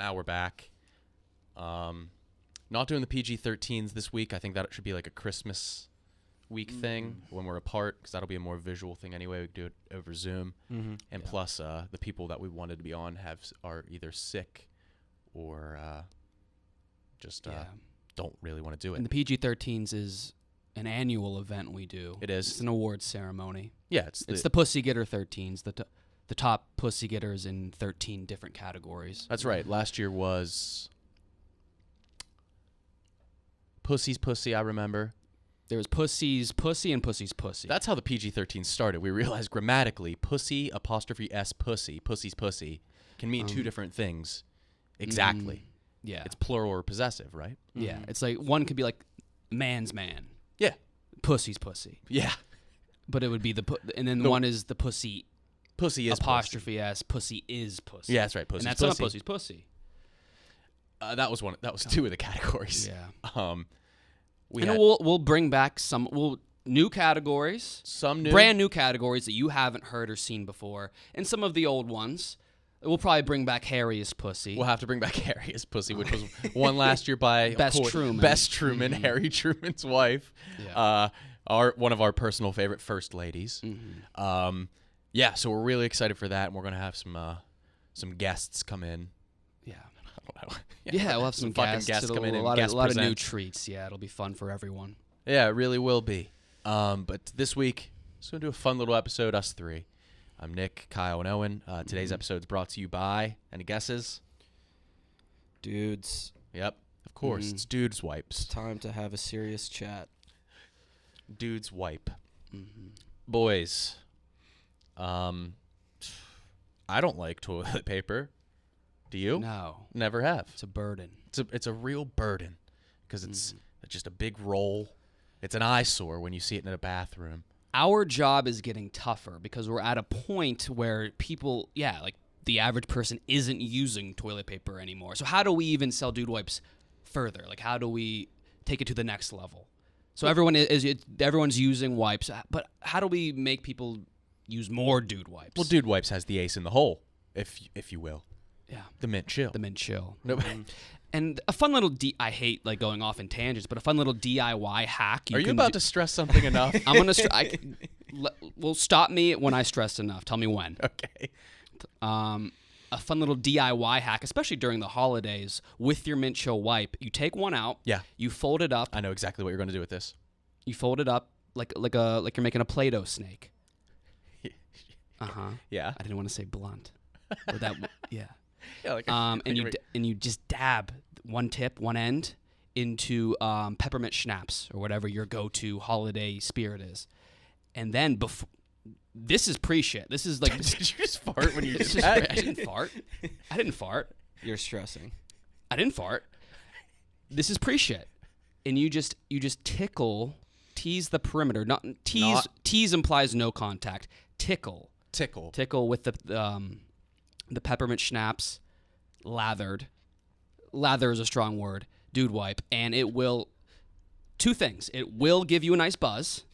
now we're back. Not doing the PG-13s this week. I think that should be like a Christmas week thing when we're apart, because that'll be a more visual thing anyway. We can do it over Zoom. And plus, the people that we wanted to be on are either sick or just don't really want to do it. And the PG-13s is an annual event we do. It is. It's an awards ceremony. Yeah, it's the Pussy Getter 13s, the top pussy getters in 13 different categories. That's right. Last year was Pussy's Pussy, I remember. There was Pussy's Pussy and Pussy's Pussy. That's how the PG-13 started. We realized grammatically, pussy, apostrophe S, pussy, pussy's pussy, can mean two different things. Exactly. Yeah. It's plural or possessive, right? Yeah. It's like one could be like man's man. Yeah. Pussy's pussy. Yeah. But it would be and then one is the pussy. Pussy is apostrophe S. Pussy is pussy. Yeah, that's right. Pussy's and that's pussy. not pussy's pussy. That was one. That was two of the categories. Yeah. And we'll bring back some new categories, brand new categories that you haven't heard or seen before, and some of the old ones. We'll probably bring back Harry's Pussy. We'll have to bring back Harry's Pussy, which was won last year by Best Truman. Best Truman, Harry Truman's wife. Yeah. One of our personal favorite first ladies. Yeah, so we're really excited for that, and we're gonna have some guests come in. Yeah. I don't know. Yeah, we'll have some fucking guests come in and guest a lot of present. new treats. Yeah, it'll be fun for everyone. Yeah, it really will be. But this week, just gonna do a fun little episode, us three. I'm Nick, Kyle, and Owen. Today's episode is brought to you by, any guesses? Dudes. Yep, of course. It's Dudes Wipes. Time to have a serious chat. Dudes Wipe. Boys, I don't like toilet paper. Do you? No. Never have. It's a burden. It's a real burden because it's just a big roll. It's an eyesore when you see it in a bathroom. Our job is getting tougher because we're at a point where people, like the average person isn't using toilet paper anymore. So how do we even sell Dude Wipes further? Like, how do we take it to the next level? So everyone's using wipes, but how do we make people use more Dude Wipes? Well, Dude Wipes has the ace in the hole, if you will. Yeah. The mint chill. The mint chill. Nope. And a fun little I hate like going off in tangents, but a fun little DIY hack. Are you about to stress something enough? I'm gonna. Well, stop me when I stress enough. Tell me when. Okay. A fun little DIY hack, especially during the holidays, with your mint chill wipe. You take one out. Yeah. You fold it up. I know exactly what you're going to do with this. You fold it up like you're making a Play-Doh snake. Yeah. I didn't want to say blunt. Or that. Yeah. Yeah. Like and you just dab one tip, one end into peppermint schnapps or whatever your go-to holiday spirit is, and then this is pre-shit. This is like. Did you just fart when you did that? I didn't fart. You're stressing. I didn't fart. This is pre-shit, and you just tease the perimeter. Tease implies no contact. Tickle with the peppermint schnapps, lathered. Lather is a strong word. Dude Wipe, and it will. Two things. It will give you a nice buzz.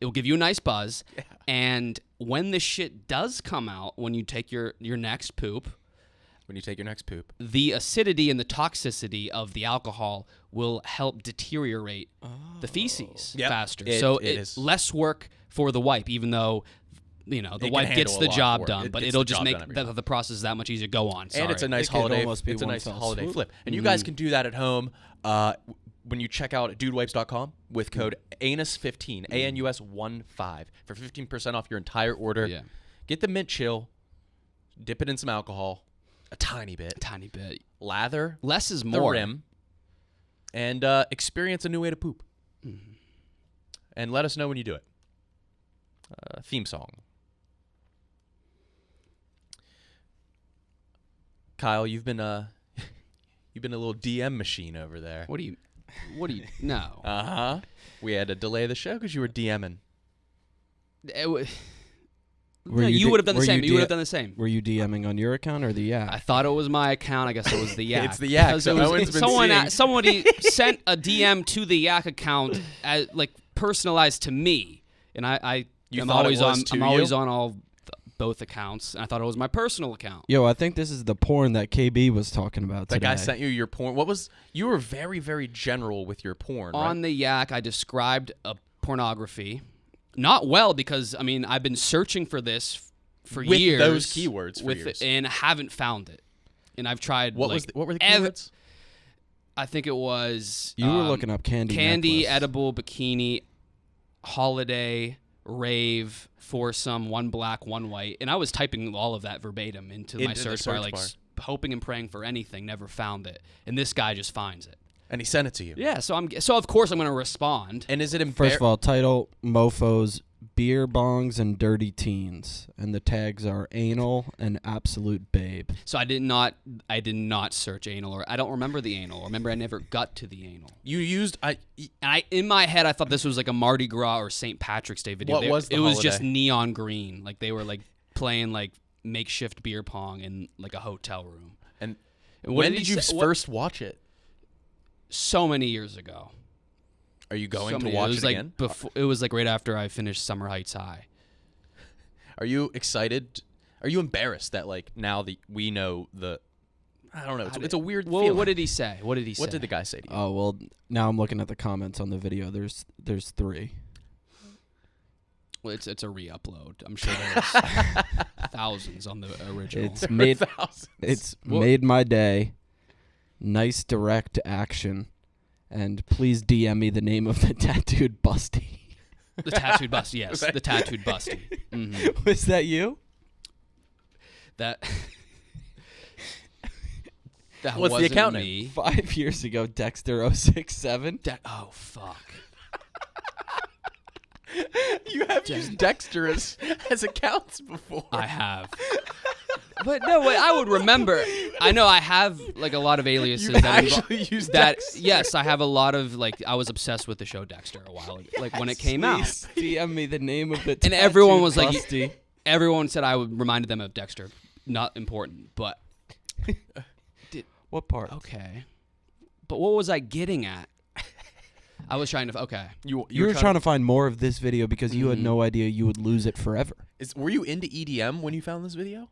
Yeah. And when the shit does come out, when you take your next poop, the acidity and the toxicity of the alcohol will help deteriorate the feces faster. It's less work for the wipe, even though the wipe gets the job done, but it'll just make the process that much easier to go on. Sorry. And it's a nice holiday. It's a nice holiday flip, and you guys can do that at home. When you check out dudewipes.com with code ANUS15, ANUS15 for 15% off your entire order. Yeah. Get the mint chill, dip it in some alcohol, a tiny bit. Lather. Less is the more. rim, and experience a new way to poop. And let us know when you do it. Theme song. Kyle, you've been a little DM machine over there. What do you? No. We had to delay the show because you were DMing. You would have done the same. You would have done the same. Were you DMing on your account or the Yak? I thought it was my account. I guess it was the Yak. It's the Yak. So somebody sent a DM to the Yak account, personalized to me, and I'm always on all both accounts, and I thought it was my personal account. Yo, I think this is the porn that KB was talking about That today. guy sent you your porn. You were very, very general with your porn, right? On the Yak, I described a pornography. Not well, because, I mean, I've been searching for this for with years. Those keywords for years. And haven't found it. And I've tried, what were the keywords? I think it was... You were looking up candy necklace. edible, bikini, holiday, rave, foursome, one black, one white. And I was typing all of that verbatim into my search bar, like hoping and praying for anything, never found it. And this guy just finds it. And he sent it to you. Yeah, so of course I'm going to respond. And is it First of all, title, mofos, beer bongs, and dirty teens. And the tags are anal and absolute babe. So I did not search anal, or I don't remember the anal. Remember, I never got to the anal. You used... in my head, I thought this was like a Mardi Gras or St. Patrick's Day video. What was the It was holiday? just neon green. Like they were like playing like makeshift beer pong in like a hotel room. And what when did you first watch it? So many years ago. Are you going to watch it again? It was like right after I finished Summer Heights High. Are you excited? Are you embarrassed that like now that we know the... I don't know. It's a weird feeling. What did he say? What did the guy say to you? Oh, well, now I'm looking at the comments on the video. There's 3. Well, it's a re-upload. I'm sure there's thousands on the original. It's made my day. Nice direct action. And please DM me the name of the tattooed busty. The tattooed busty, yes. The tattooed busty. Mm-hmm. Was that you? That What's wasn't the account me. name? 5 years ago, Dexter067. Oh, fuck. You have used Dexter as accounts before. I have. But no, wait, I would remember. I know I have like a lot of aliases. You actually used Dexter. Yes, I have a lot of like. I was obsessed with the show Dexter a while ago, like when it came out. DM me the name of the And everyone was busty. like, everyone said I would reminded them of Dexter. Not important, but What part? okay. But what was I getting at? I was trying to. Okay. You were trying to find more of this video because you had no idea you would lose it forever. Were you into EDM when you found this video?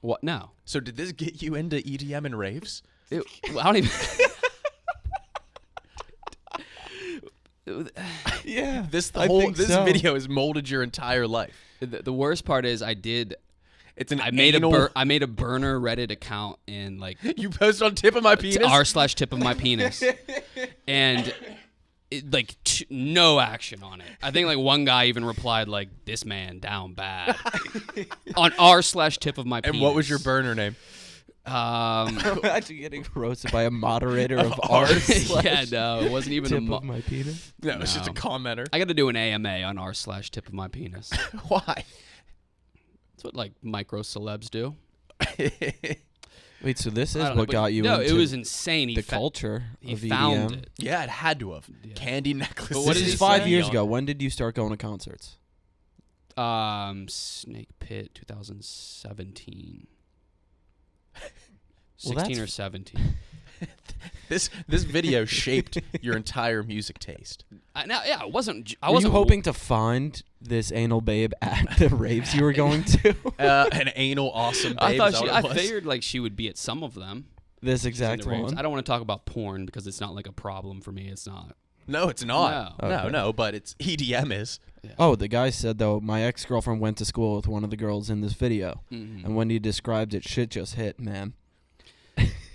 What? No. So did this get you into EDM and raves? I don't even. Yeah. This think so. video has molded your entire life. The worst part is I did. It's an I made anal... I made a burner Reddit account and like You post on tip of my penis? r/tip of my penis, and like no action on it. I think like one guy even replied like, "This man down bad," on r/tip of my penis. And what was your burner name? Imagine getting roasted by a moderator of Yeah, no, it wasn't even tip of my penis. No, it's just a commenter. I got to do an AMA on r/tip of my penis. Why? That's what like micro celebs do. Wait, so this is I don't know, what but got you no, into it was insane. the culture He of found EDM? it. Yeah, it had to have. Yeah. Candy necklace. But what This did is he 5 say? years ago. When did you start going to concerts? Snake Pit 2017. Well, 16 or 17. This video shaped your entire music taste. I wasn't. I Were wasn't you hoping to find this anal babe at the raves you were going to? An anal awesome babe. I figured like she would be at some of them. This exact in the raves. one? I don't want to talk about porn because it's not like a problem for me. It's not. No, it's not. No. Okay. No, but it's EDM is. Yeah. Oh, the guy said, though, my ex-girlfriend went to school with one of the girls in this video. Mm-hmm. And when he described it, shit just hit, man.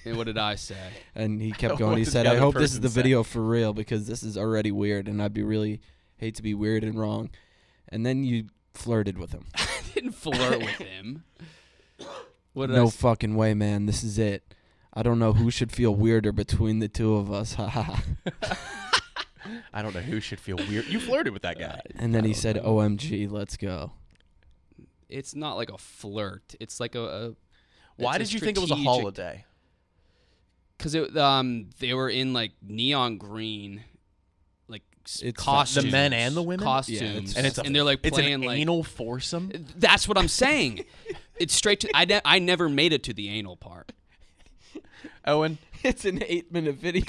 And what did I say? And he kept What going. He did said, the I other hope this is person the say? video for real because this is already weird and I'd be really hate to be weird and wrong. And then you flirted with him. I didn't flirt with him. What did No fucking way, man. This is it. I don't know who should feel weirder between the two of us. Ha I don't know who should feel weird. You flirted with that guy. And then he said, know. OMG, let's go. It's not like a flirt. It's like a Why it's did you think it was a strategic- holiday? Because they were in like neon green, like It's costumes. The men and the women? costumes, Yeah, And they're like it's playing an like anal foursome. That's what I'm saying. It's straight to. I never made it to the anal part. Owen, It's an 8-minute video.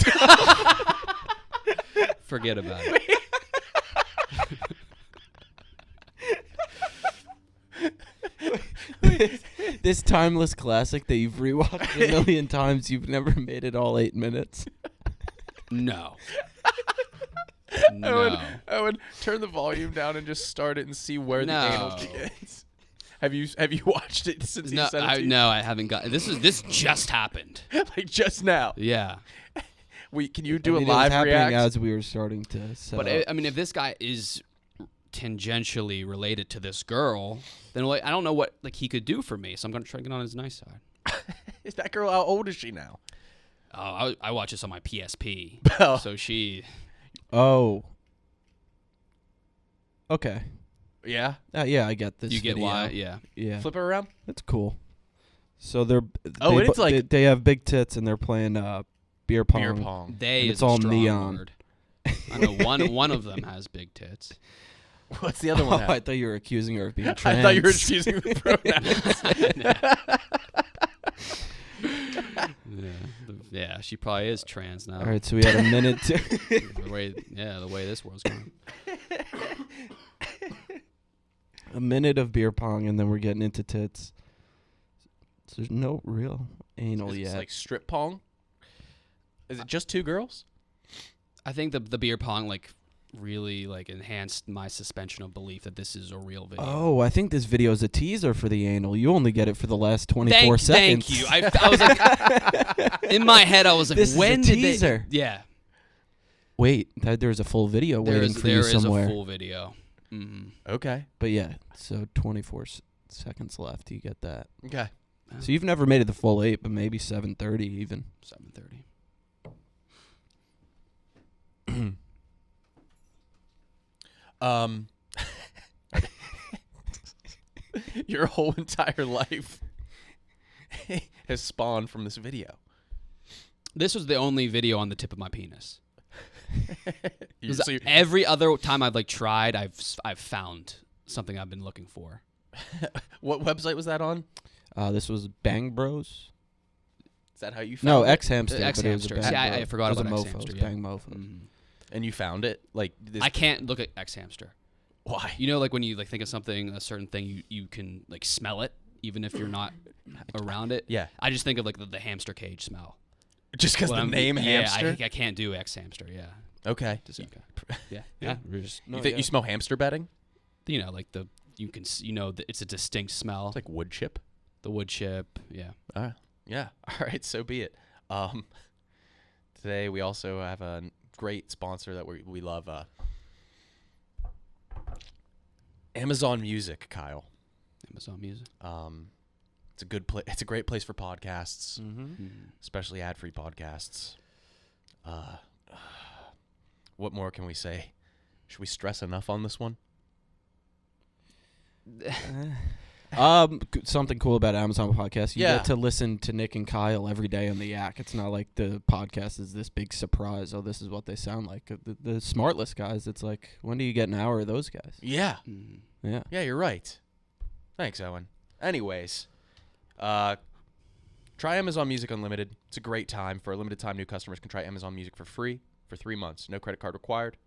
Forget about it. This timeless classic that you've rewatched a million times. You've never made it all 8 minutes. No. I would turn the volume down and just start it and see where the anal begins. Have you watched it since you said it? No, I haven't got. This just happened. Like just now. Yeah. Can you do a live it was happening react? as we were starting to set But up. I mean, if this guy is tangentially related to this girl, then like I don't know what like he could do for me. So I'm gonna try to get on his nice side. Is that girl? How old is she now? Oh, I watch this on my PSP. Oh. So she. Oh. Okay. Yeah. Yeah, I get this. You get video. why? Yeah. Yeah. Flip her around. That's cool. So they're it's like they have big tits and they're playing beer pong. beer pong. They And is it's all a strong neon. word. I know one of them has big tits. What's the other one? I thought you were accusing her of being trans. I thought you were accusing the pronouns. Yeah, she probably is trans now. All right, so we had a minute to the way this world's going. a minute of beer pong, and then we're getting into tits. So there's no real anal It's yet. like strip pong. Is it just two girls? I think the beer pong like really like enhanced my suspension of belief that this is a real video. Oh, I think this video is a teaser for the anal. You only get it for the last 24 seconds. Thank you. I was like, in my head, I was like, This is when a did teaser. they? Yeah, Wait, there's a full video waiting for you somewhere. There is a full video. Mm-hmm. Okay. But yeah, so 24 seconds left. You get that. Okay. So you've never made it the full 8, but maybe 7:30 even. 7:30. Your whole entire life has spawned from this video. This was the only video on the tip of my penis. So Every other time I've like tried, I've found something I've been looking for. what website was that on? This was Bang Bros. Is that how you found No, it? X Hamster. X Hamster. See, I forgot about X Mofos, Hamster. Yeah. Bang Mofos. Mm-hmm. And you found it? Like this I can't look at X Hamster. Why? You know, like when you like think of something, a certain thing, you can like smell it, even if you're not around it. Yeah. I just think of like the hamster cage smell. Just because the name hamster? I can't do X Hamster. Yeah. Okay. Just, okay. Yeah. Yeah. We're just, You think you smell hamster bedding? you know, like you can it's a distinct smell. It's like wood chip. The wood chip. Yeah. Yeah. All right. So be it. Today we also have a great sponsor that we love. Amazon Music, Kyle. Amazon Music. It's a good place. It's a great place for podcasts, Mm-hmm. especially ad-free podcasts. What more can we say? Should we stress enough on this one? Something cool about Amazon Podcast. You Yeah. get to listen to Nick and Kyle every day on the Yak. It's not like the podcast is this big surprise. Oh, this is what they sound like. The Smartless guys, it's like, when do you get an hour of those guys? Yeah. Yeah. Yeah, you're right. Thanks, Owen. Anyways, try Amazon Music Unlimited. It's a great time. For a limited time, new customers can try Amazon Music for free for 3 months. No credit card required.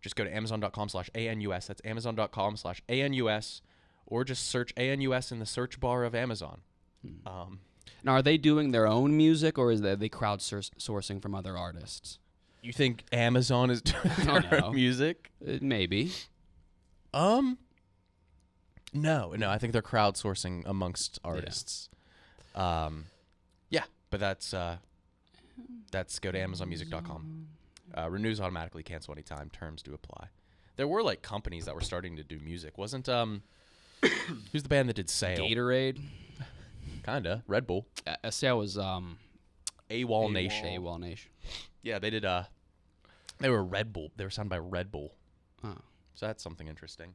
Just go to amazon.com/ANUS. That's amazon.com/ANUS. Or just search ANUS in the search bar of Amazon. Now, are they doing their own music, or is they sourcing from other artists? You think Amazon is doing don't their know. own music? Maybe. No, I think they're crowdsourcing amongst artists. Yeah, but that's go to amazonmusic.com. Renews automatically, cancel anytime. Terms do apply. There were like companies that were starting to do music. Wasn't who's the band that did Sail? Gatorade. Kinda. Red Bull. Sail was AWOL Nation. AWOL Nation. Yeah, they did they were Red Bull. They were signed by Red Bull. Oh. So that's something interesting.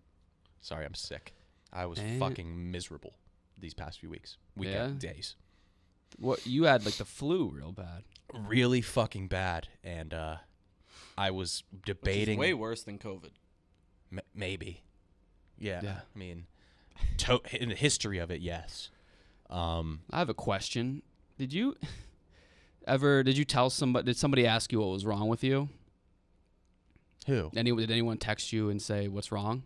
Sorry, I'm sick. I was fucking miserable these past few weeks. Days. What, you had like the flu real bad. Really fucking bad. And I was debating. Which is way worse than COVID. Maybe. Yeah. Yeah. I mean, in the history of it, yes. I have a question. Did you tell somebody? Did somebody ask you what was wrong with you? Who? Did anyone text you and say what's wrong?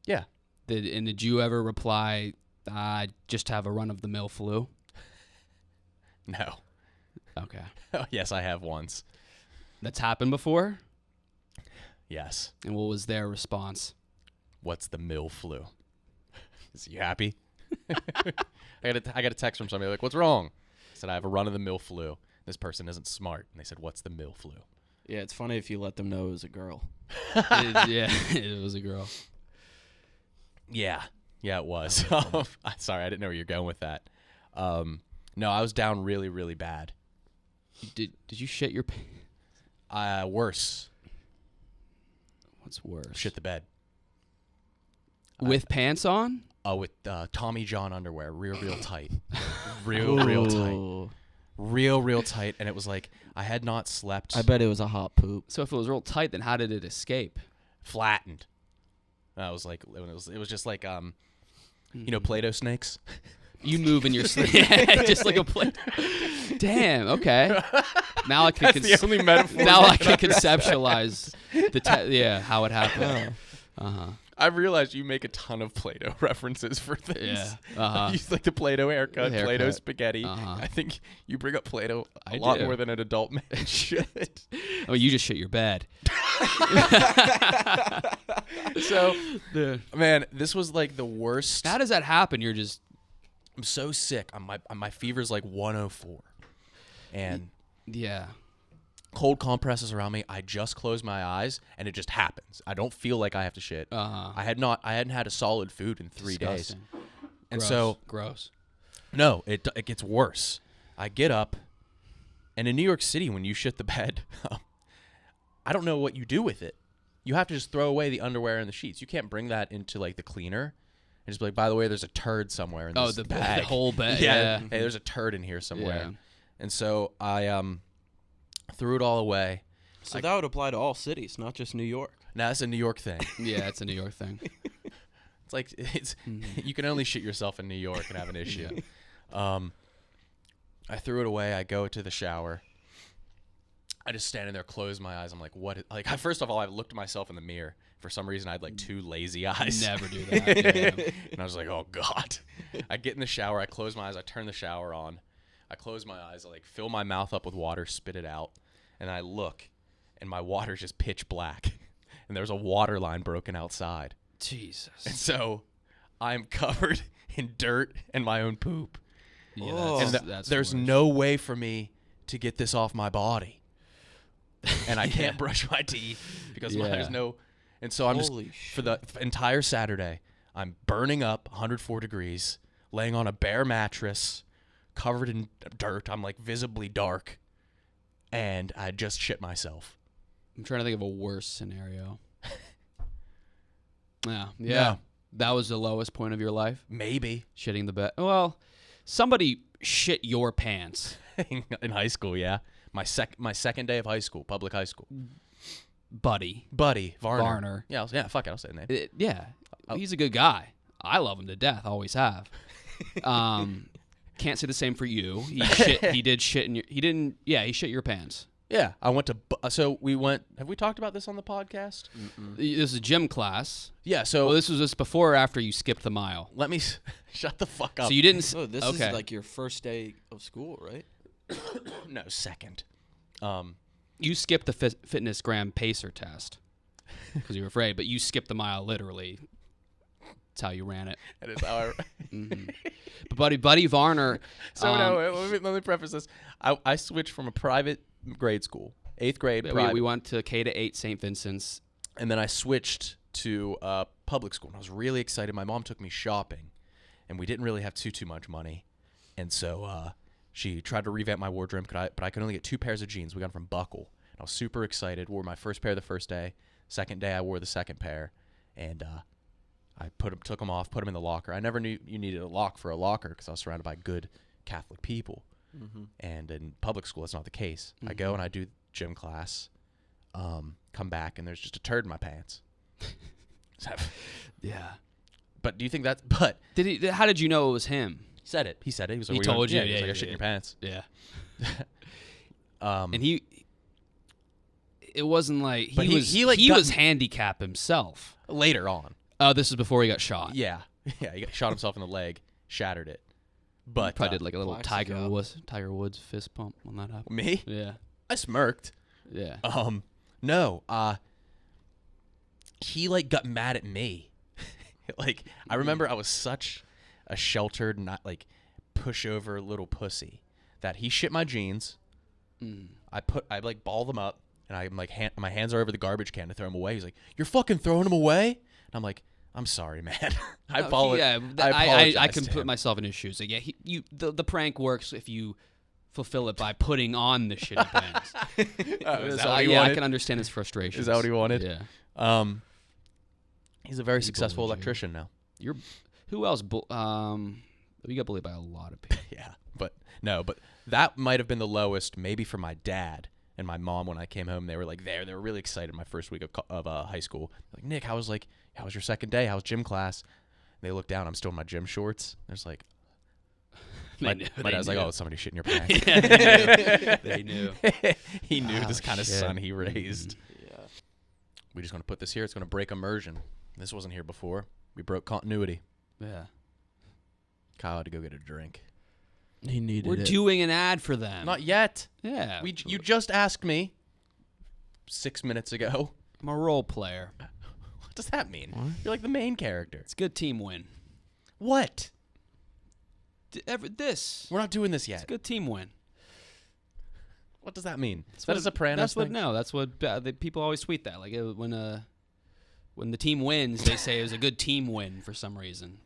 Yeah. Did you ever reply, Just have a run-of-the-mill flu. No. Okay. Oh, yes, I have once. That's happened before? Yes. And what was their response? What's the mill flu? Is you happy? I got a text from somebody like, what's wrong? I said, I have a run-of-the-mill flu. This person isn't smart. And they said, what's the mill flu? Yeah, it's funny if you let them know it was a girl. It was a girl. Yeah, it was. Sorry, I didn't know where you're going with that. No, I was down really, really bad. Did you shit your pants? Worse. What's worse? Shit the bed. With pants on? Oh, with Tommy John underwear, real tight. Real tight. Real tight. And it was like, I had not slept. I bet it was a hot poop. So if it was real tight, then how did it escape? Flattened. I was like, it was just like, Play-Doh snakes? You move in your sleep. Just like a plate. Damn, okay. Now I can That's the only metaphor. Now I can conceptualize how it happened. I've realized you make a ton of Play-Doh references for things. Yeah. You like the Play-Doh haircut, Play-Doh spaghetti. Uh-huh. I think you bring up Play-Doh a lot more than an adult man should. Oh, you just shit your bed. So, man, this was like the worst. How does that happen? I'm so sick. My fever's like 104. And yeah. Cold compresses around me. I just close my eyes and it just happens. I don't feel like I have to shit. I hadn't had a solid food in 3 days. And so gross. No, it gets worse. I get up, and in New York City, when you shit the bed, I don't know what you do with it. You have to just throw away the underwear and the sheets. You can't bring that into like the cleaner and just be like, by the way, there's a turd somewhere in this bag. The whole bag. Yeah. Hey, there's a turd in here somewhere. Yeah. And so I threw it all away. So that would apply to all cities, not just New York. Now that's a New York thing. Yeah, it's a New York thing. It's like you can only shit yourself in New York and have an issue. I threw it away. I go to the shower. I just stand in there, close my eyes. I'm like, what? Like, first of all, I looked at myself in the mirror. For some reason, I had like 2 lazy eyes. Never do that. Yeah. And I was like, oh God. I get in the shower. I close my eyes. I turn the shower on. I close my eyes. I like fill my mouth up with water, spit it out, and I look, and my water's just pitch black, and there's a water line broken outside. Jesus. And so I'm covered in dirt and my own poop. Yeah, and there's no way for me to get this off my body. And I can't brush my teeth because there's no. And so I'm for the entire Saturday, I'm burning up 104 degrees, laying on a bare mattress, covered in dirt. I'm like visibly dark, and I just shit myself. I'm trying to think of a worse scenario. Yeah. No. That was the lowest point of your life? Maybe. Shitting the bed. Well, somebody shit your pants. In high school, yeah. My second day of high school, public high school. Buddy Varner. Yeah, fuck it, I'll say the name. He's a good guy. I love him to death, always have. Can't say the same for you. He did shit in your. He didn't. Yeah, he shit your pants. Yeah, I went to. So we went. Have we talked about this on the podcast? This is gym class. Yeah. So this was just before or after you skipped the mile. Let me shut the fuck up. So you didn't. This is like your first day of school, right? No, second. You skipped the fitness gram pacer test because you were afraid, but you skipped the mile literally. That's how you ran it. That is how I. But Buddy Varner. So let me preface this. I switched from a private grade school, 8th grade. We went to K-8 St. Vincent's, and then I switched to public school. And I was really excited. My mom took me shopping, and we didn't really have too much money, and so she tried to revamp my wardrobe, but I could only get 2 pairs of jeans. We got them from Buckle. And I was super excited. Wore my first pair the first day. Second day, I wore the second pair, and I took them off, put them in the locker. I never knew you needed a lock for a locker because I was surrounded by good Catholic people. Mm-hmm. And in public school, that's not the case. Mm-hmm. I go and I do gym class, come back, and there's just a turd in my pants. Yeah. But do you think that's... But how did you know it was him? He said it. He said it. He was like, he told you. Yeah, he was like, I shit in your pants. Yeah. And it wasn't like... He was handicapped himself. Later on. Oh, this is before he got shot. Yeah. Yeah, he shot himself in the leg. shattered it. But Probably did like a little Plaxico. Tiger Woods fist pump when that happened. me, Yeah. I smirked. Yeah. No, he like got mad at me. Like I remember I was such a sheltered, not like pushover little pussy that he shit my jeans. I like ball them up and I'm like my hands are over the garbage can to throw them away. He's like, "You're fucking throwing them away?" And I'm like, "I'm sorry, man." I apologize. I can put myself in his shoes. Like, yeah, the prank works if you fulfill it by putting on the shitty pants. Is that So, what he I wanted? can understand his frustration. Is that what he wanted? Yeah. He's a very He successful bullied you. electrician now. Who else? We got bullied by a lot of people. Yeah, but that might have been the lowest, maybe for my dad and my mom when I came home. They were like there. They were really excited my first week of high school. Like, Nick, how was your second day? How was gym class? And they look down. I'm still in my gym shorts. There's like, my dad's like, "Oh, somebody shit in your pants." Yeah, they knew. He knew Oh, this kind of shit. son he raised. Yeah. We're just going to put this here. It's going to break immersion. This wasn't here before. We broke continuity. Yeah. Kyle had to go get a drink. He needed We're it. doing an ad for them. Not yet. Yeah. You just asked me 6 minutes ago. I'm a role player. What does that mean? What? You're like the main character. It's a good team win. What? This. We're not doing this It's yet. a good team win. What does that mean? Is That's that a what- Sopranos That's what. thing? No, that's what the people always tweet that. Like when the team wins, they say it was a good team win for some reason.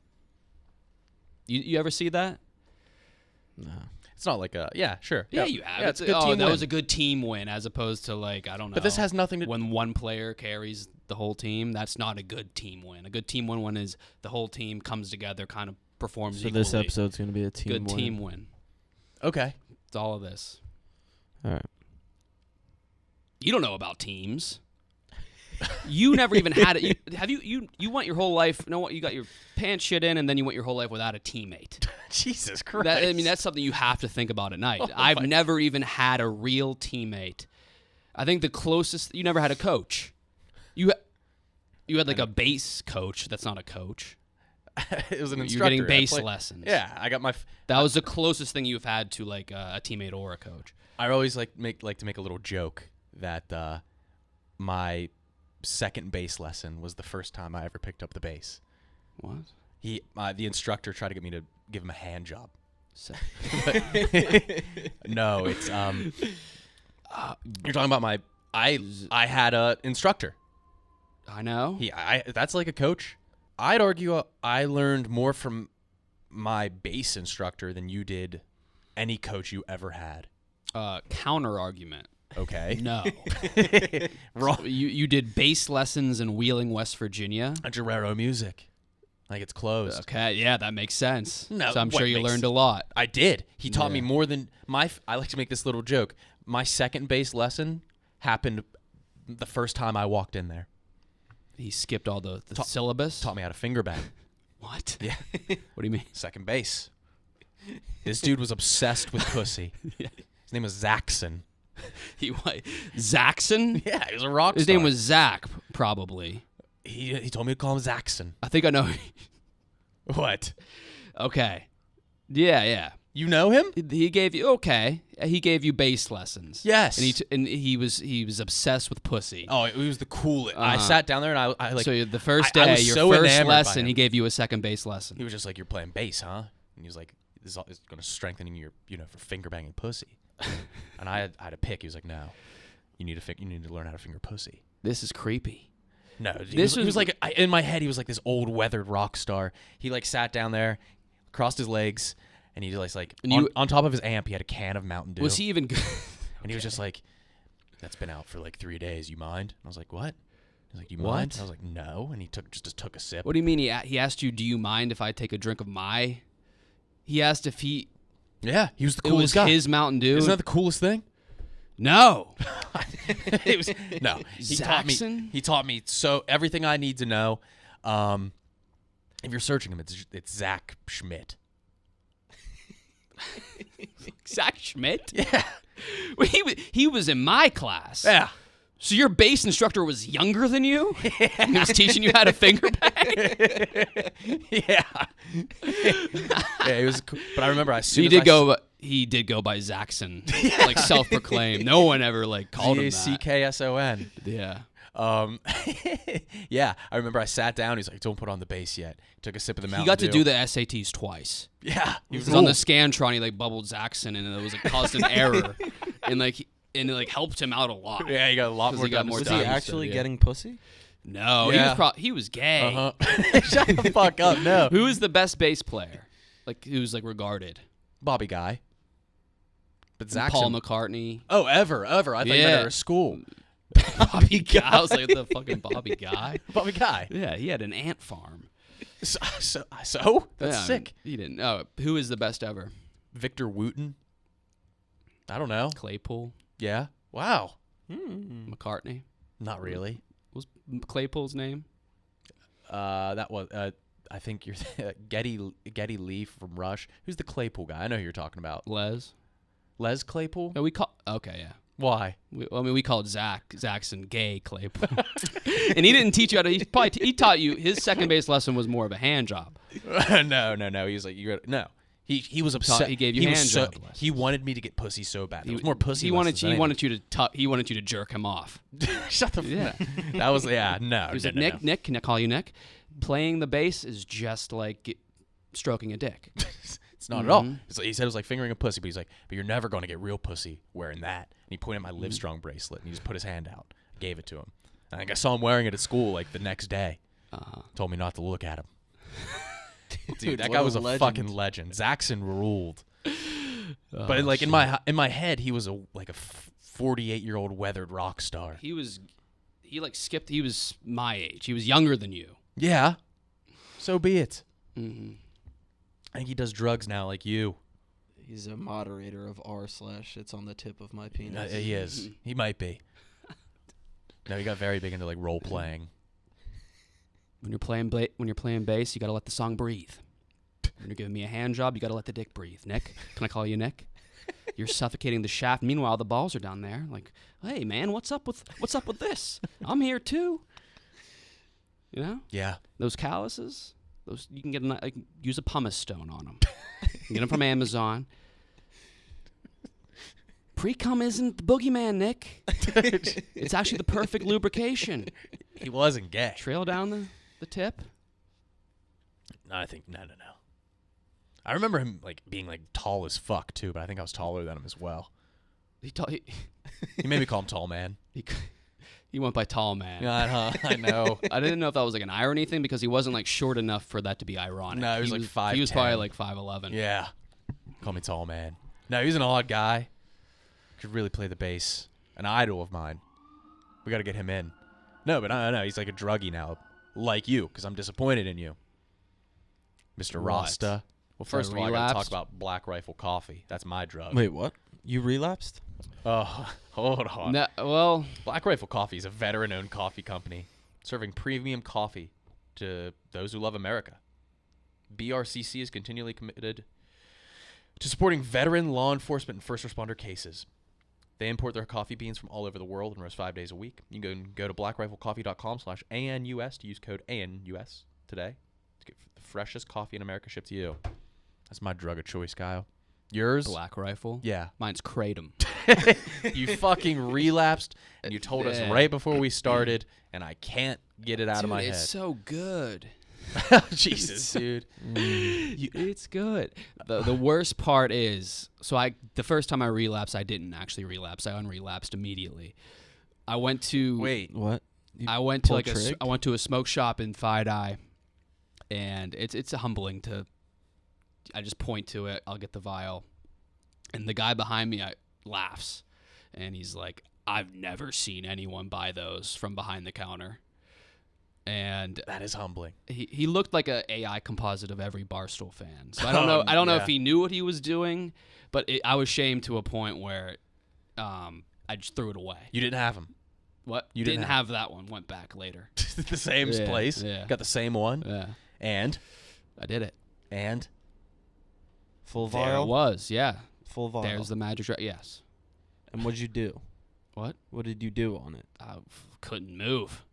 You ever see that? No. It's not like a sure. Yeah, Yep. you have. Yeah, it's a good team that win. was a good team win, as opposed to like I don't know. But this has nothing to. when one player carries the whole team. That's not a good team win. A good team win is the whole team comes together, kind of performs. So equally. this episode's gonna be a team good win. team win. Okay. It's all of this. All right. You don't know about teams. You never even had it. You went your whole life. You know what? You got your pants shit in, and then you went your whole life without a teammate. Jesus Christ. That's something you have to think about at night. Oh I've my- never even had a real teammate. I think the closest you never had a coach. You had like a base coach. That's not a coach. It was an You're instructor. getting I base played- lessons. Yeah, I got my. That was the closest thing you've had to like a teammate or a coach. I always like to make a little joke that my second bass lesson was the first time I ever picked up the bass. What? The instructor tried to get me to give him a hand job. So, No, it's you're talking about my. I had a instructor. I know. That's like a coach. I'd argue I learned more from my bass instructor than you did any coach you ever had. Counter argument. Okay. No. Wrong. You did bass lessons in Wheeling, West Virginia. Guerrero Music. Like it's closed. Okay, yeah, that makes sense. No, so I'm what sure you makes- learned a lot. I did. He taught me Yeah. more than I like to make this little joke. My second bass lesson happened the first time I walked in there. He skipped all the syllabus. Taught me how to finger bang. What? Yeah. What do you mean? Second base. This dude was obsessed with pussy. Yeah. His name was Zaxxon. Zaxxon? Yeah, he was a rock His star. name was Zach, probably. He told me to call him Zaxxon. I think I know. What? Okay. Yeah. You know him? He gave you He gave you bass lessons. Yes. And he was obsessed with pussy. Oh, he was the coolest. I Uh-huh. sat down there and I like. So the first I day, was your so first enamored by lesson, him. he gave you a second bass lesson. He was just like, "You're playing bass, huh?" And he was like, "This is going to strengthen your, for finger banging pussy." And I had to pick. He was like, "No, you need to learn how to finger pussy." This is creepy. No, he This was was- like in my head. He was like this old weathered rock star. He like sat down there, crossed his legs, and he just like And on top of his amp, he had a can of Mountain Dew. Was he even good? And he was just like, "That's been out for like 3 days. You mind?" And I was like, "What?" He's like, "You What? mind?" And I was like, "No." And he took a sip. What do you mean? He asked you, "Do you mind if I take a drink of my?" He asked if he. Yeah, he was the It was coolest guy. his Mountain Dew. Isn't that the coolest thing? No. It was no. Zaxxon? He taught me so everything I need to know. If you're searching him, it's Zach Schmidt. Zach Schmidt? Yeah. Well, he was in my class. Yeah. So your bass instructor was younger than you? And he was teaching you how to finger bang? Yeah. Yeah, he was. But I remember He did go by Zaxxon, like self-proclaimed. No one ever like called him that. Zackson. Yeah. Yeah, I remember I sat down. He's like, "Don't put on the bass yet." Took a sip of the Mountain He got to Dew. do the SATs twice. Yeah, He was on the Scantron. He like bubbled Zaxxon, and it was like caused an error, and it like helped him out a lot. Yeah, he got a lot more. He got more Was time, he so, actually yeah. getting pussy? No, Yeah. he was gay. Shut the fuck up. No. Who is the best bass player? Like who's like regarded? Bobby Guy. But Zaxxon. Paul McCartney. Oh, ever. I thought you meant Yeah. at our school. Bobby Guy. I was like, the fucking Bobby Guy. Bobby Guy. Yeah, he had an ant farm. So that's Yeah, sick. He didn't. Oh, who is the best ever? Victor Wooten. I don't know. Claypool. Yeah. Wow. McCartney. Not really. What was Claypool's name? That was. I think you're Geddy Lee from Rush. Who's the Claypool guy? I know who you're talking about. Les Claypool. No, okay, yeah. Why? We called Zaxxon gay Claypool, and he didn't teach you how to. He taught you. His second base lesson was more of a hand job. No. He was like, no. He was upset. He gave you hand job lessons. He wanted me to get pussy so bad. There was more pussy. He wanted you to jerk him off. Shut the. Yeah. That was no. He was no, like, no, Nick, no. Nick, can I call you Nick? Playing the bass is just like stroking a dick. It's not at all. He said it was like fingering a pussy, but he's like, but you're never going to get real pussy wearing that. And he pointed at my Livestrong bracelet, and he just put his hand out. I gave it to him. I think I saw him wearing it at school like the next day. Told me not to look at him. Dude, that guy was a fucking legend. Zaxxon ruled. But like in my head, he was like a 48-year-old weathered rock star. He was my age. He was younger than you. Yeah. So be it. Mm-hmm. I think he does drugs now, like you. He's a moderator of r/it's on the tip of my penis. He is. He might be. No, he got very big into like role playing. When you're playing bass, you got to let the song breathe. When you're giving me a hand job, you got to let the dick breathe. Nick, can I call you Nick? You're suffocating the shaft. Meanwhile, the balls are down there. Like, hey man, what's up with this? I'm here too. You know? Yeah. Those calluses. Those you can get use a pumice stone on them. You can get them from Amazon. Pre-cum isn't the boogeyman, Nick. It's actually the perfect lubrication. He wasn't gay. Trail down the tip. No, I think no. I remember him like being like tall as fuck too, but I think I was taller than him as well. He made me call him Tall Man. He went by Tall Man. I know. I didn't know if that was like an irony thing because he wasn't like short enough for that to be ironic. No, he was like 5'10". He was probably like 5'11". Yeah. Call me Tall Man. No, he was an odd guy. Could really play the bass. An idol of mine. We got to get him in. No, but I don't know. He's like a druggie now, like you, because I'm disappointed in you, Mr. Rasta. Well, first of all, I got to talk about Black Rifle Coffee. That's my drug. Wait, what? You relapsed? Oh, hold on. No, well, Black Rifle Coffee is a veteran-owned coffee company serving premium coffee to those who love America. BRCC is continually committed to supporting veteran law enforcement and first responder cases. They import their coffee beans from all over the world and roast 5 days a week. You can go to blackriflecoffee.com/ANUS to use code ANUS today to get the freshest coffee in America shipped to you. That's my drug of choice, Kyle. Yours? Black Rifle. Yeah. Mine's Kratom. You fucking relapsed, and you told us right before we started, and I can't get it out of my head. It's so good. Jesus, dude. It's good. The worst part is, the first time I relapsed, I didn't actually relapse. I unrelapsed immediately. I went to What? I went to a smoke shop in Fidei, and it's humbling to. I just point to it. I'll get the vial, and the guy behind me laughs, and he's like, "I've never seen anyone buy those from behind the counter." And that is humbling. He looked like an AI composite of every Barstool fan. So I don't know. I don't know if he knew what he was doing, but I was shamed to a point where I just threw it away. You didn't have them. What? You didn't have that one. Went back later. The same place. Yeah. Got the same one. Yeah. And I did it. And full There vial. it was. Yeah. Full vial. There's the magic. Yes. And what'd you do? What? What did you do on it? I couldn't move.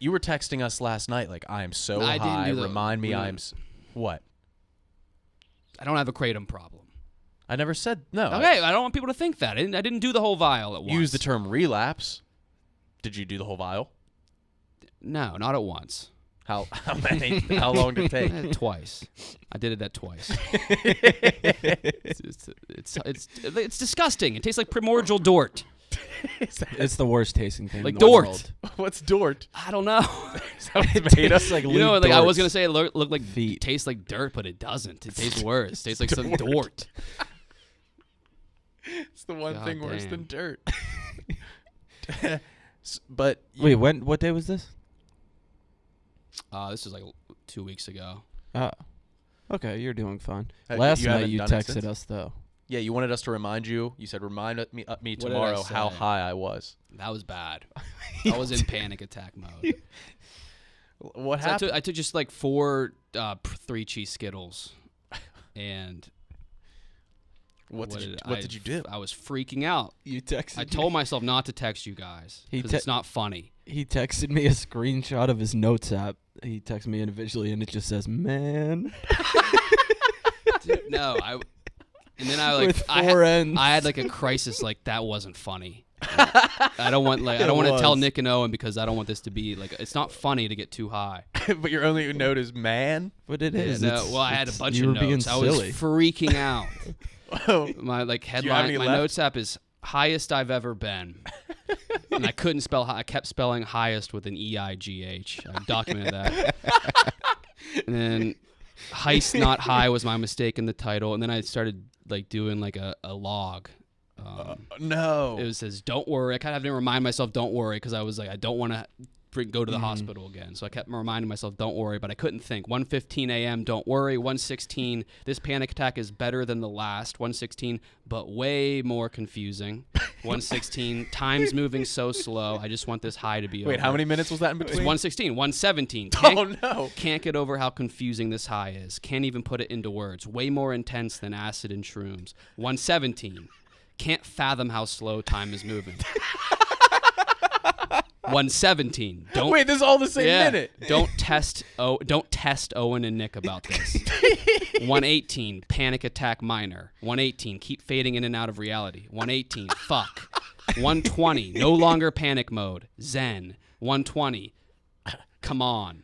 You were texting us last night like, I am so I didn't high. do the Remind me weird- what? I don't have a kratom problem. I never said no. Okay, I don't want people to think that. I didn't do the whole vial at once. Use the term relapse. Did you do the whole vial? No, not at once. How many? How long did it take? Twice. I did it twice. It's disgusting. It tastes like primordial dort. It's the worst tasting thing. Like in the Dort. world. What's Dort? I don't know. Is that what it's made of? Like You know, lewd like I was dorts. gonna say, it looked like Feet. tastes like dirt, but it doesn't. It tastes worse. It tastes like some dort. It's the one God thing worse damn. than dirt. But Wait, what day was this? This was like 2 weeks ago. Oh. Okay, you're doing fine. Have- Last you night haven't you done it texted since? us though. yeah, you wanted us to remind you. You said remind me did I tomorrow how say? high I was. That was bad. I was in panic attack mode. What So happened? I took just like 4 3 cheese Skittles, and What did you do? I was freaking out. You texted I told myself not to text you guys He because it's not funny. He texted me a screenshot of his notes app. He texted me individually, and it just says, "Man." Dude, no, and then I like With 4 ends. I had like a crisis. Like that wasn't funny. I don't want to tell was. Nick and Owen because I don't want this to be like it's not funny to get too high. But your only note is man. But it is. And, It's- well, I had a it's- bunch you of were being notes. I was silly. freaking out. Oh, My like you have headline, any my left? notes app is highest I've ever been, and I couldn't spell. I kept spelling highest with an EIGH. I documented that. And then heist not high was my mistake in the title, and then I started like doing like a log. no. It says don't worry. I kind of had to remind myself don't worry because I was like I don't want to go to the hospital again. So I kept reminding myself don't worry, but I couldn't think. 1:15 a.m. don't worry. 1:16 this panic attack is better than the last. 1:16 but way more confusing. 1:16 time's moving so slow. I just want this high to be over. Wait, how many minutes was that in It's between? 1:16, 1:17. Oh no. Can't get over how confusing this high is. Can't even put it into words. Way more intense than acid and shrooms. 1:17. Can't fathom how slow time is moving. 1:17. Don't Wait, this is all the same minute. Don't test Owen and Nick about this. 1:18. Panic attack minor. 1:18. Keep fading in and out of reality. 1:18. Fuck. 1:20. No longer panic mode. Zen. 1:20. Come on.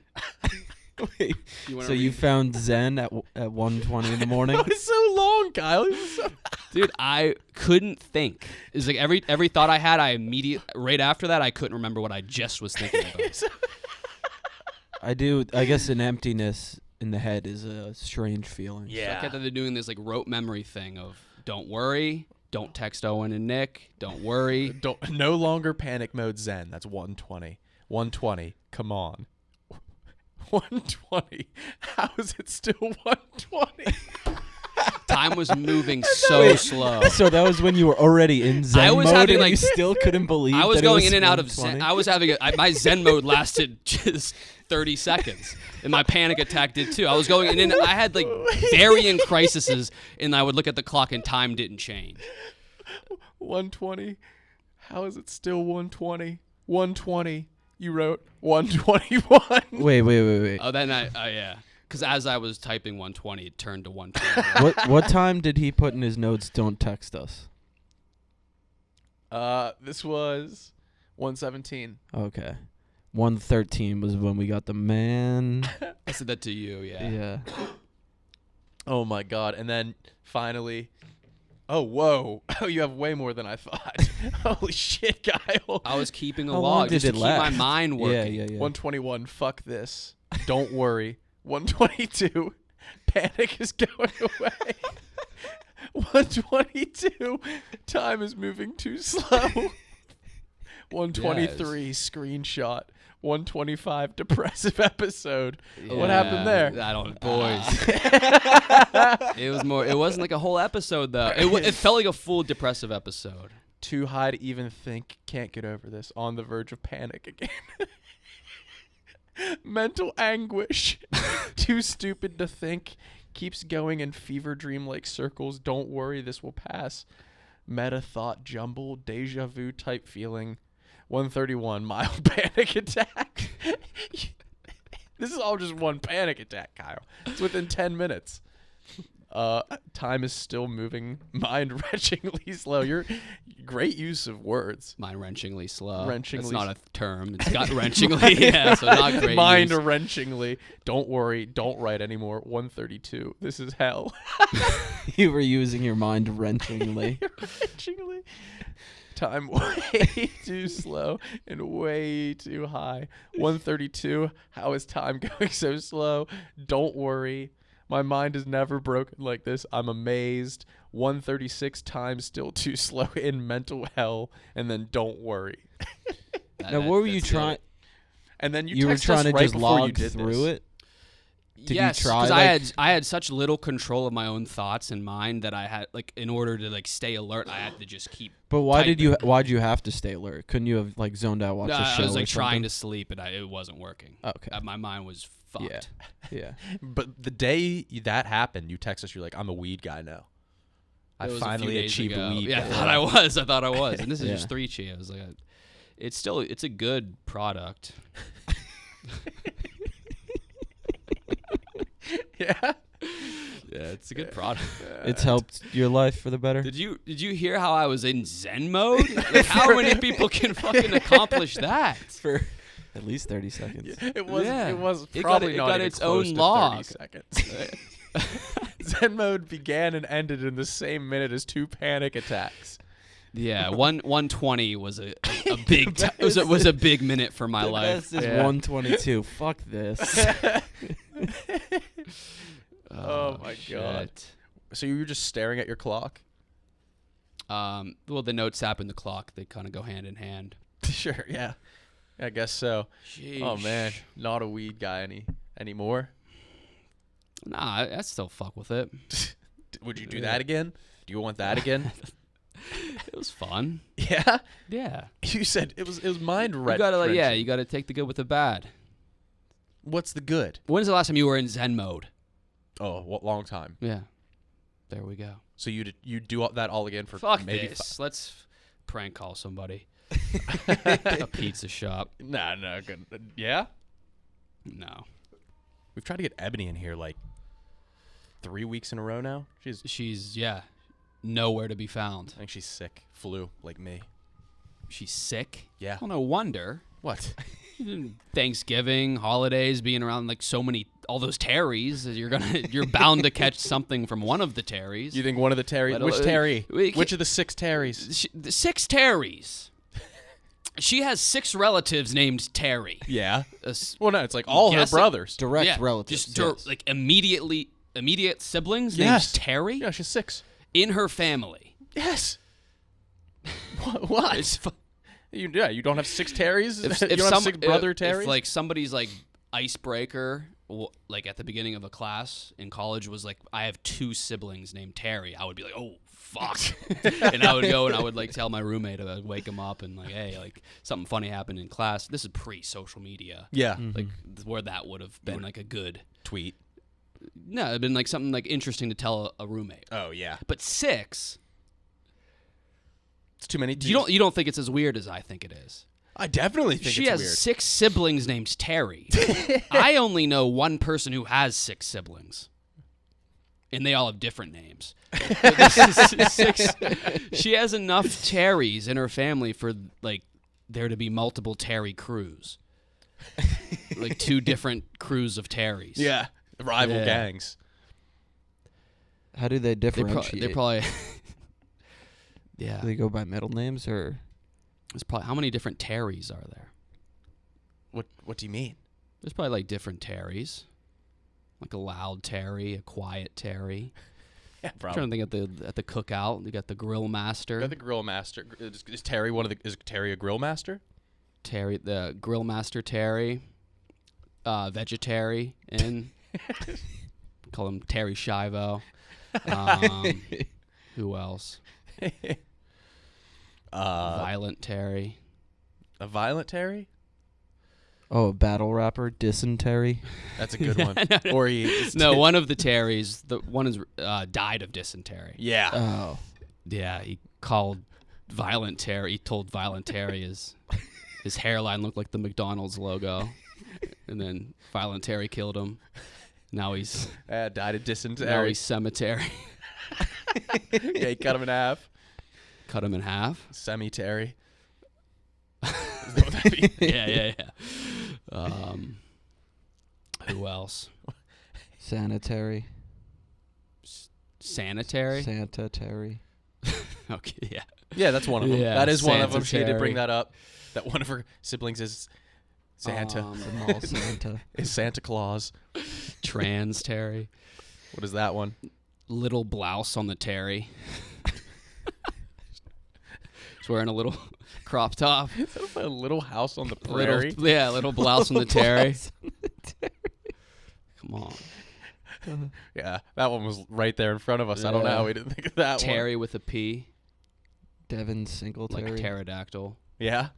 Wait, You wanna so you read? found Zen at 1:20 in the morning? It was so long, Kyle. It was so- Dude, I couldn't think. It's like every thought I had, right after that, I couldn't remember what I just was thinking about. I guess an emptiness in the head is a strange feeling. So I kept doing this like rote memory thing of don't worry, don't text Owen and Nick, don't worry. No longer panic mode Zen. That's 1:20. 1:20. Come on. 1:20. How is it still 1:20? Time was moving so slow. So that was when you were already in Zen I was mode having, and like- you still couldn't believe I was that it going in and out of Zen. 1:20? I was having my Zen mode lasted just 30 seconds, and my panic attack did too. I was going and then I had like varying crises, and I would look at the clock and time didn't change. 1:20. How is it still 1:20? 1:20. You wrote 1:21. Wait. Oh, then yeah. Because as I was typing 1:20, it turned to 1:20. What time did he put in his notes, "Don't text us"? This was 1:17. Okay. 1:13 was when we got the man. I said that to you, yeah. Yeah. Oh my god. And then finally, oh whoa. Oh, you have way more than I thought. Holy shit, Kyle. I was keeping a How long log just did to it keep my last? mind working. Yeah. 1:21. Fuck this. Don't worry. 1:22. Panic is going away. 1:22. Time is moving too slow. 1:23. Screenshot. 1:25. Depressive episode. What happened there? I don't, boys. It was more. It wasn't like a whole episode though. It felt like a full depressive episode. Too high to even think. Can't get over this. On the verge of panic again. Mental anguish. Too stupid to think. Keeps going in fever dream like circles. Don't worry, this will pass. Meta thought jumble. Deja vu type feeling. 1:31. Mild panic attack. This is all just one panic attack, Kyle. It's within 10 minutes. Time is still moving mind-wrenchingly slow. You're great use of words. Mind-wrenchingly slow. Wrenchingly. It's not a term. It's got wrenchingly. Yeah, so not great. Mind-wrenchingly. Don't worry. Don't write anymore. 132. This is hell. You were using your mind wrenchingly. Wrenchingly. Time way too slow and way too high. 132. How is time going so slow? Don't worry. My mind is never broken like this. I'm amazed. 136 times still too slow in mental hell. And then don't worry. Now, what were you trying? And then you were trying to right just before you log did through this. it? Did yes, you try? Because I had such little control of my own thoughts and mind that I had in order to stay alert, I had to just keep. But why'd you have to stay alert? Couldn't you have zoned out, watched a show? I was or trying something? to sleep, and it wasn't working. Okay. My mind was fucked. Yeah. But the day that happened, you text us. You're like, I'm a weed guy now. I It was a few finally days achieved ago. weed. Yeah, guy. I thought I was, and this is Yeah. just 3 chi. I was like, it's a good product. Yeah. Yeah, it's a good product. It's helped your life for the better. Did you hear how I was in Zen mode? Like, how many people can fucking accomplish that? For at least 30 seconds. It was. Yeah. It was It probably got not even its close own to log. 30 seconds. Zen mode began and ended in the same minute as 2 panic attacks. Yeah, 120 was a big was a big minute for my life. This is 122. Fuck this. Oh my god. shit. So you were just staring at your clock? Well, the notes app and the clock, they kind of go hand in hand. Sure. Yeah. I guess so. Sheesh. Oh man, not a weed guy anymore. Nah, I still fuck with it. Would you do that again? Do you want that again? It was fun. Yeah. Yeah. You said it was mind You wrenching. gotta you gotta take the good with the bad. What's the good? When's the last time you were in Zen mode? Oh, what long time. Yeah. There we go. So you do that all again for Fuck maybe this. Let's prank call somebody. A pizza shop. No, good. Yeah. No. We've tried to get Ebony in here like 3 weeks in a row now. She's nowhere to be found. I think she's sick. Flu, like me. She's sick. Yeah. Well, no wonder. What? Thanksgiving, holidays, being around all those Terrys, you're bound to catch something from one of the Terrys. You think one of the Terrys? Which Terry? Which of the 6 Terrys? The 6 Terrys. She has 6 relatives named Terry. Yeah. Well, no, it's like all her brothers. Direct relatives. Just immediate siblings Yes. named Terry Yeah, she's 6. in her family. Yes. What? You don't have 6 Terrys? You don't have 6 brother Terrys? If somebody's icebreaker, at the beginning of a class in college was I have 2 siblings named Terry, I would be like, oh fuck, and I would go and I would tell my roommate, I would wake him up and hey, something funny happened in class. This is pre-social media. Yeah. Where that would have been a good Tweet. No, it'd been something interesting to tell a roommate. Oh yeah. But 6. It's too many. You don't think it's as weird as I think it is? I definitely think She it's has weird. 6 siblings named Terry. I only know one person who has 6 siblings, and they all have different names. This is 6. She has enough Terrys in her family for there to be multiple Terry crews, 2 different crews of Terrys. Yeah. Rival Yeah. gangs. How do they They differentiate? probably. Yeah. Do they go by middle names or? There's probably how many different Terrys are there? What do you mean? There's probably different Terrys, a loud Terry, a quiet Terry. Yeah, I'm trying to think at the cookout. You got the grill master. Got the grill master. Is Terry is Terry a grill master? Terry, the grill master Terry, vegetarian. Call him Terry Shivo. Who else? Violent Terry. A violent Terry? Oh, a battle rapper, dysentery. That's a good one. Or One of the Terrys. The one is died of dysentery. Yeah. Oh, Yeah, he called Violent Terry. He told Violent Terry his hairline looked like the McDonald's logo. And then Violent Terry killed him. Now he's died of dysentery. now he's cemetery. Yeah, he cut him in half. Cut him in half. Cemetery. Is that what that means? Yeah. Who else? Sanitary. Sanitary? Santa Terry. Okay, yeah. Yeah, that's one of them. Yeah, That is one of them. She did Santa bring Terry. that up. That one of her siblings is Santa. Small Santa. Is Santa Claus. Trans Terry. What is that one? Little blouse on the Terry. He's wearing a little crop top. Is that a little house on the prairie? Little blouse on the Terry. Come on. Yeah, that one was right there in front of us. I don't know how we didn't think of that one. Terry with a P. Devin Singletary. Like pterodactyl. Yeah.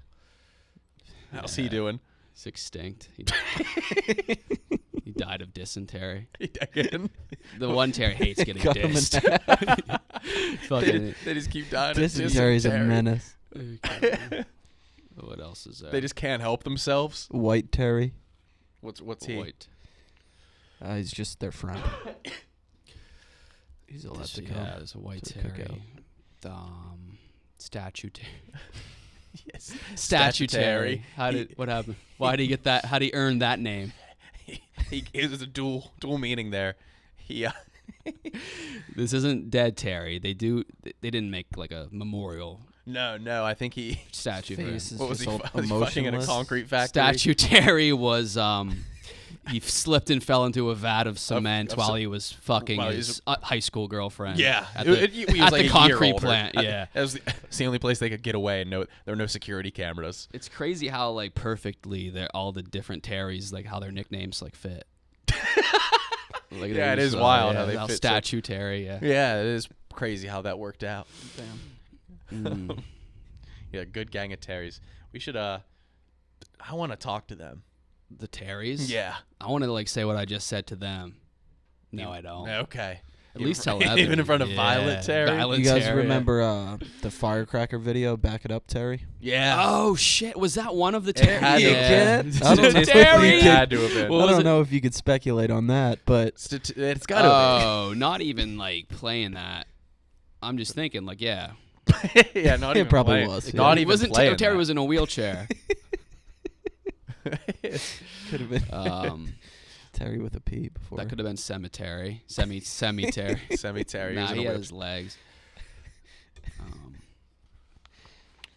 How's he doing? He's extinct. He died of dysentery. Again? The one Terry hates getting Cut him in dissed. Fucking They just keep dying of Dysentery's a menace. What else is there? They just can't help themselves. White Terry. What's he? White. He's just their friend. He's allowed to yeah, come there's a white to the Terry. Statue Terry. Yes. Statue Terry. What happened? Why did he get that? How did he earn that name? It was a dual meaning there. He This isn't dead Terry. They didn't make like a memorial No, I think he statue for him. Face is what was just he, all was he fucking in a emotionless. concrete factory? Statue Terry was he slipped and fell into a vat of cement of while he was fucking while his high school girlfriend. Yeah, at the, he was at like the a concrete year older. plant. Yeah, That was the only place they could get away, and there were no security cameras. it's crazy how like perfectly all the different Terrys, like how their nicknames like fit. Like, Yeah, it is wild how they fit so- Statue Terry. Yeah. Yeah, it is crazy how that worked out. Mm. Yeah, good gang of Terrys. We should I want to talk to them. The Terrys. Yeah. I want to like say what I just said to them. No, I don't. Okay. At least tell Even Evan. in front of Yeah, Violet Terry. Violet You guys Terry. remember the firecracker video? Back it up, Terry. Yeah. Oh shit! Was that one of the It Terrys? had to You have can't? been. I don't know if Terry! you It could- had to have been. What I was don't it? know if you could speculate on that, but It's got to Oh, not even like playing that. I'm just thinking, like, yeah. be. Yeah, not It even probably playing. was, yeah. Not He even wasn't playing Terry that. was in a wheelchair. could have been Terry with a P before. That could have been cemetery. Cemetery. Cemetery. Nah, was in he a had wheelchair. his legs.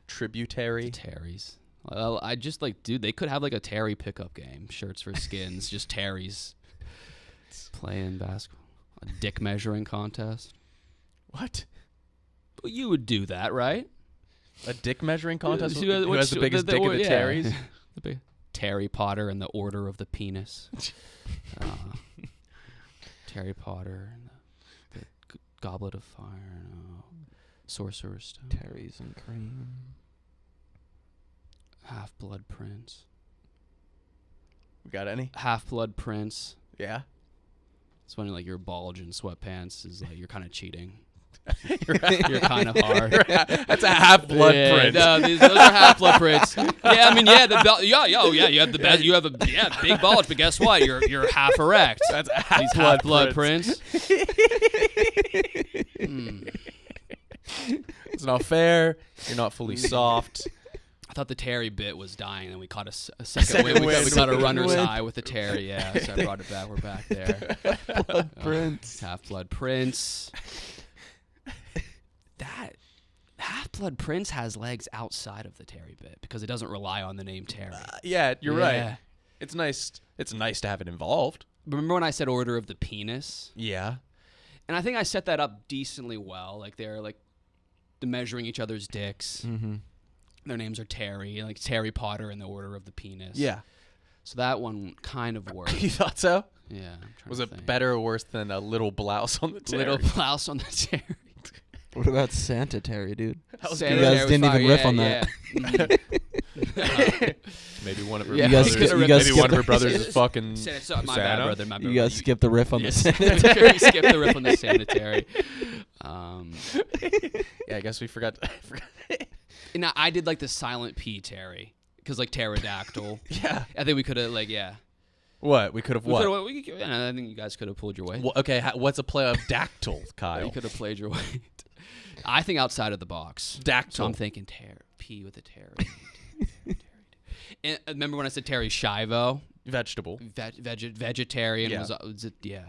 Tributary. Terry's. Well, I just like, dude, they could have like a Terry pickup game. Shirts for skins. Just Terry's playing basketball. A dick measuring contest. What? Well, you would do that, right? A dick measuring contest? Who Who has the biggest dick of the Terrys? The big Terry Potter and the Order of the Penis. Terry Potter and the Goblet of Fire. Sorcerer's Stone. Terry's and cream. Half-Blood Prince. We got any? Half-Blood Prince. Yeah. It's when like your bulge in sweatpants is like you're kind of cheating. You're You're kind of hard. That's a half-blood Yeah, prince. no, those are half-blood prints. Yeah, I mean, yeah, you have the best. You have a big bulge, but guess what? You're half erect. That's a These half-blood half-blood prince. prints. It's not fair. You're not fully soft. I thought the Terry bit was dying, and we caught a second Second win. We win. caught a runner's Win. high with the Terry. Yeah, so I brought it back. We're back there. Blood Prince. Half-Blood Prince. That Half-Blood Prince has legs outside of the Terry bit because it doesn't rely on the name Terry. Yeah, you're Yeah. right. It's nice. It's nice to have it involved. Remember when I said Order of the Penis? Yeah. And I think I set that up decently well. Like they're like measuring each other's dicks. Mm-hmm. Their names are Terry, like Terry Potter and the Order of the Penis. Yeah. So that one kind of worked. You thought so? Yeah. I'm trying Was to it think. better or worse than a little blouse on the Terry? Little blouse on the Terry. What about Santa Terry, dude? That was Santa You guys Terry was didn't even fire. riff on Yeah, that. yeah. Maybe one of her Yeah, You guys brothers. skip- you guys maybe skip one of her the- brothers is fucking My bad, Santa. brother. My You guys skipped the riff on the Yes. Santa Terry. You skipped the riff on the sanitary. Yeah, I guess we forgot. And I did like the silent P Terry because like pterodactyl. Yeah. I think we could have like What? We could have what? I think you guys could have pulled your weight. Well, okay, what's a play of dactyl, Kyle? You could have played your weight. I think outside of the box. Dactyl. So I'm thinking P with a Terry. And remember when I said Terry Schiavo? Vegetable. Vegetarian. Yeah. Was it, yeah.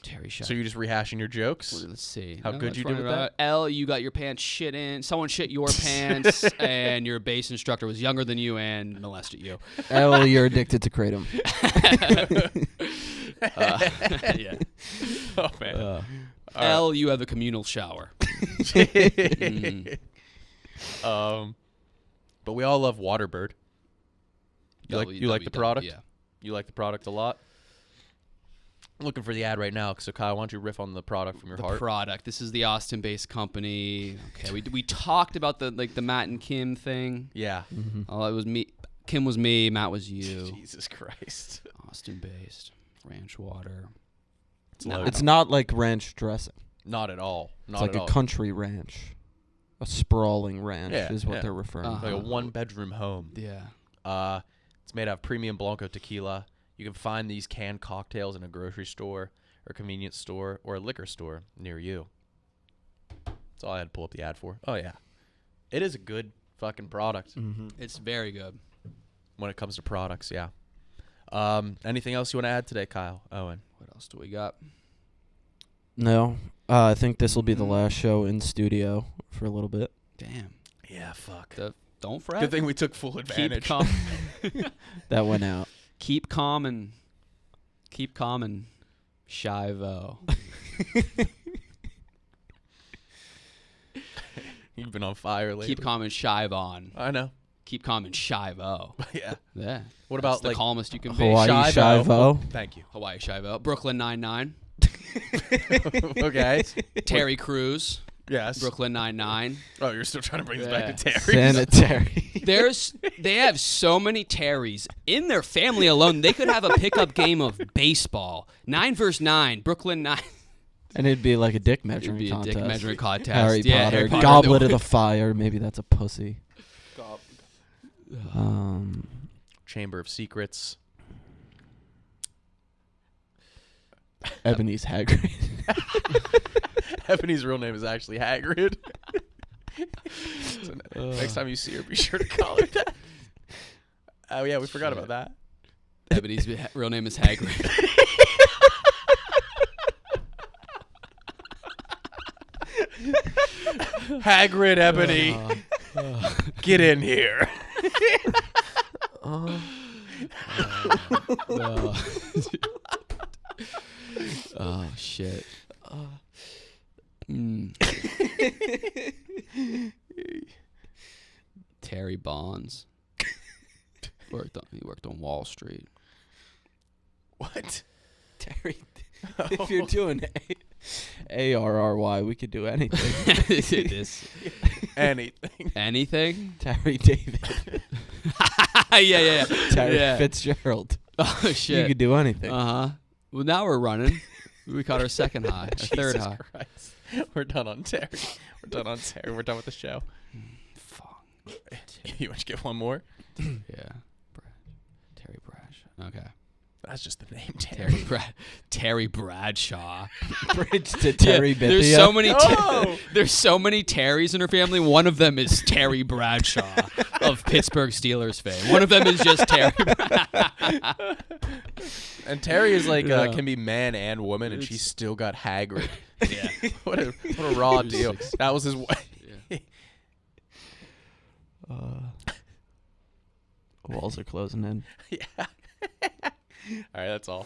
Terry Schiavo. So you're just rehashing your jokes? Let's see. How good you do with that? L, you got your pants shit in. Someone shit your pants, and your bass instructor was younger than you and molested you. L, you're addicted to kratom. Yeah. Oh, man. L, you have a communal shower. But we all love Waterbird. You like the product? Yeah. You like the product a lot? I'm looking for the ad right now. So, Kyle, why don't you riff on the product from your heart? The product. This is the Austin-based company. Okay, we talked about the Matt and Kim thing. Yeah. Mm-hmm. Oh, it was me. Kim was me. Matt was you. Jesus Christ. Austin-based ranch water. It's not like ranch dressing. Not at all. It's like a country ranch. A sprawling ranch is what they're referring to. Like a one-bedroom home. Yeah. It's made out of premium Blanco tequila. You can find these canned cocktails in a grocery store or convenience store or a liquor store near you. That's all I had to pull up the ad for. Oh, yeah. It is a good fucking product. Mm-hmm. It's very good. When it comes to products, yeah. Anything else you want to add today, Kyle? Owen? What else do we got? No. I think this will be the last show in studio for a little bit. Damn. Yeah, fuck. Don't fret. Good thing we took full advantage. Keep calm. That went out. Keep calm and Shivo. You've been on fire lately. Keep calm and shive on. I know. Keep calm and Shivo. Yeah. Yeah. What about That's the calmest you can be? Hawaii Shivo. Thank you. Hawaii Shivo. Brooklyn Nine-Nine. Okay. Terry Crews. Yes. Brooklyn Nine-Nine. Oh, you're still trying to bring this back to Terry. Sanitary. They have so many Terrys in their family alone. They could have a pickup game of baseball. 9 versus 9. Brooklyn 9. And it'd be like a dick measuring It'd be contest. a dick measuring contest. Harry Potter. Goblet of the Fire. Maybe that's a pussy. Chamber of Secrets. Ebony's Hagrid. Ebony's real name is actually Hagrid. So next time you see her, be sure to call her that. Oh, yeah, we forgot about that. Ebony's real name is Hagrid. Hagrid, Ebony. Get in here. Oh, shit. Terry Bonds. He worked on Wall Street. What? Terry. If you're doing ARRY, we could do anything. Anything. Anything? Terry David. Yeah. Terry Fitzgerald. Oh, shit. You could do anything. Uh-huh. Well, now we're running. We caught our second high, our third high. Christ. We're done on Terry. We're done with the show. Fuck. You want to get one more? Yeah. Terry Bradshaw. Okay. That's just the name, Terry. Terry Bradshaw. Bridge to Terry Bithia. There's so many Terrys in her family. One of them is Terry Bradshaw of Pittsburgh Steelers fame. One of them is just Terry. And Terry is like can be man and woman, and she's still got Hagrid. Yeah. What a raw deal. That was his wife. Yeah. Walls are closing in. Yeah. All right, that's all.